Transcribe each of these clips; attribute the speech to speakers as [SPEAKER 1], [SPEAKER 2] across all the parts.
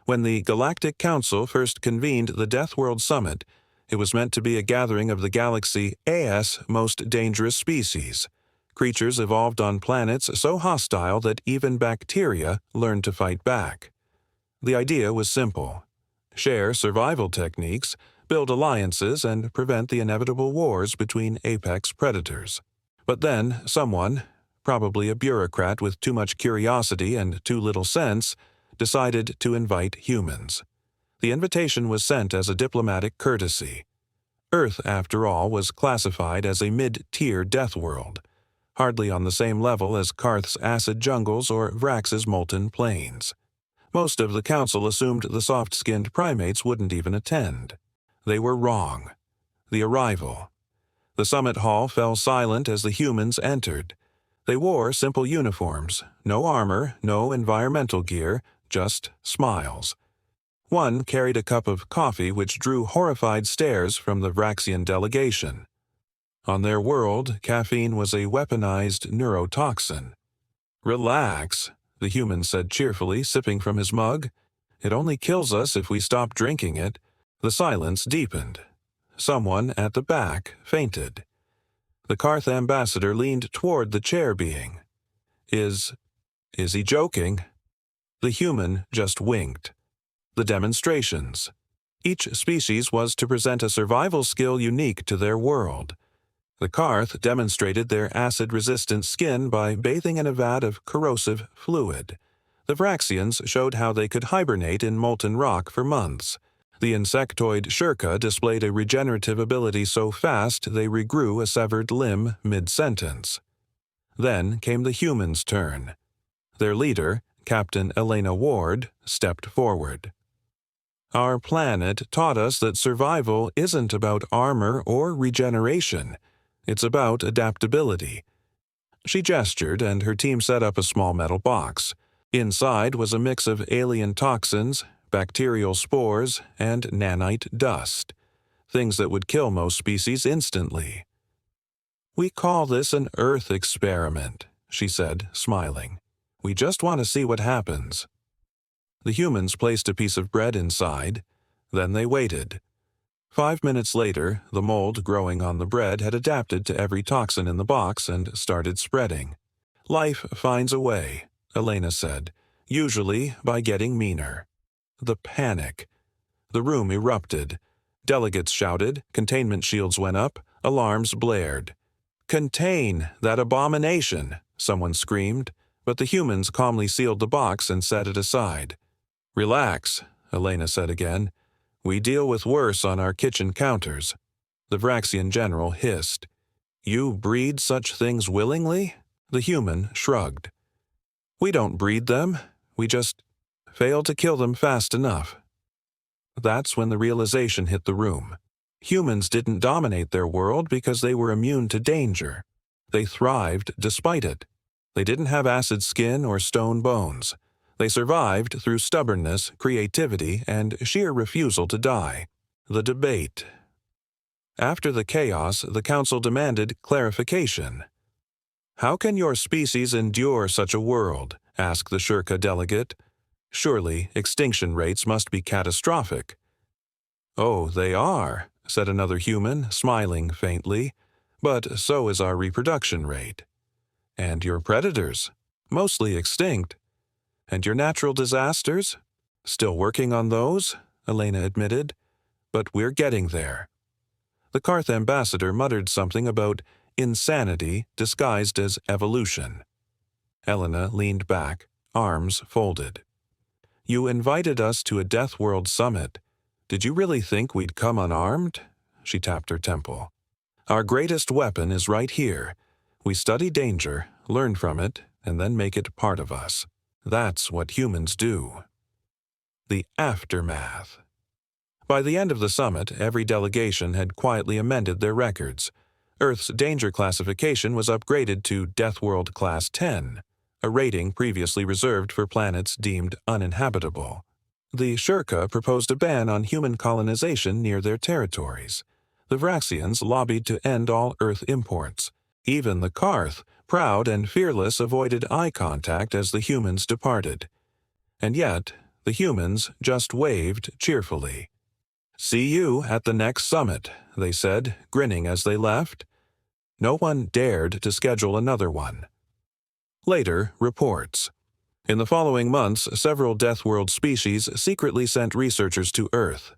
[SPEAKER 1] When the Galactic Council first convened the Deathworld Summit, it was meant to be a gathering of the galaxy AS most dangerous species, creatures evolved on planets so hostile that even bacteria learned to fight back. The idea was simple: share survival techniques, build alliances, and prevent the inevitable wars between apex predators. But then someone, probably a bureaucrat with too much curiosity and too little sense, decided to invite humans. The invitation was sent as a diplomatic courtesy. Earth, after all, was classified as a mid-tier death world, hardly on the same level as Karth's acid jungles or Vrax's molten plains. Most of the council assumed the soft-skinned primates wouldn't even attend. They were wrong. The arrival. The summit hall fell silent as the humans entered. They wore simple uniforms, no armor, no environmental gear, just smiles. One carried a cup of coffee which drew horrified stares from the Vraxian delegation. On their world, caffeine was a weaponized neurotoxin. "Relax," the human said cheerfully, sipping from his mug. "It only kills us if we stop drinking it." The silence deepened. Someone at the back fainted. The Karth ambassador leaned toward the chair being. Is he joking?" The human just winked. The demonstrations. Each species was to present a survival skill unique to their world. The Karth demonstrated their acid-resistant skin by bathing in a vat of corrosive fluid. The Vraxians showed how they could hibernate in molten rock for months. The insectoid Shurka displayed a regenerative ability so fast they regrew a severed limb mid-sentence. Then came the humans' turn. Their leader, Captain Elena Ward, stepped forward. "Our planet taught us that survival isn't about armor or regeneration. It's about adaptability." She gestured, and her team set up a small metal box. Inside was a mix of alien toxins, bacterial spores, and nanite dust, things that would kill most species instantly. "We call this an Earth experiment," she said, smiling. "We just want to see what happens." The humans placed a piece of bread inside. Then they waited. 5 minutes later, the mold growing on the bread had adapted to every toxin in the box and started spreading. "Life finds a way," Elena said, "usually by getting meaner." The panic. The room erupted. Delegates shouted, containment shields went up, alarms blared. "Contain that abomination," someone screamed, but the humans calmly sealed the box and set it aside. "Relax," Elena said again. "We deal with worse on our kitchen counters." The Vraxian general hissed. "You breed such things willingly?" The human shrugged. "We don't breed them. We just fail to kill them fast enough." That's when the realization hit the room. Humans didn't dominate their world because they were immune to danger. They thrived despite it. They didn't have acid skin or stone bones. They survived through stubbornness, creativity, and sheer refusal to die. The debate. After the chaos, the council demanded clarification. "How can your species endure such a world?" asked the Shurka delegate. "Surely extinction rates must be catastrophic." "Oh, they are," said another human, smiling faintly. "But so is our reproduction rate." "And your predators? Mostly extinct." "And your natural disasters?" "Still working on those," Elena admitted. "But we're getting there." The Karth ambassador muttered something about insanity disguised as evolution. Elena leaned back, arms folded. "You invited us to a Deathworld Summit. Did you really think we'd come unarmed?" She tapped her temple. "Our greatest weapon is right here. We study danger, learn from it, and then make it part of us. That's what humans do." The aftermath. By the end of the summit, every delegation had quietly amended their records. Earth's danger classification was upgraded to Deathworld Class 10, a rating previously reserved for planets deemed uninhabitable. The Shurka proposed a ban on human colonization near their territories. The Vraxians lobbied to end all Earth imports. Even the Karth, proud and fearless, avoided eye contact as the humans departed. And yet, The humans just waved cheerfully. "See you at the next summit," they said, grinning as they left. No one dared to schedule another one. Later, reports. In the following months, several Deathworld species secretly sent researchers to Earth.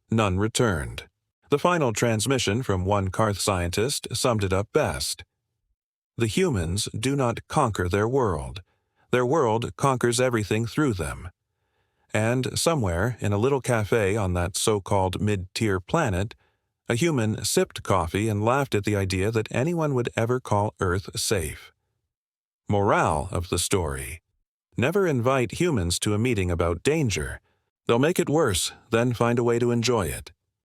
[SPEAKER 1] None returned. The final transmission from one Karth scientist summed it up best. "The humans do not conquer their world. Their world conquers everything through them." And somewhere, in a little cafe on that so-called mid-tier planet, a human sipped coffee and laughed at the idea that anyone would ever call Earth safe. Morale of the story: never invite humans to a meeting about danger. They'll make it worse, then find a way to enjoy it.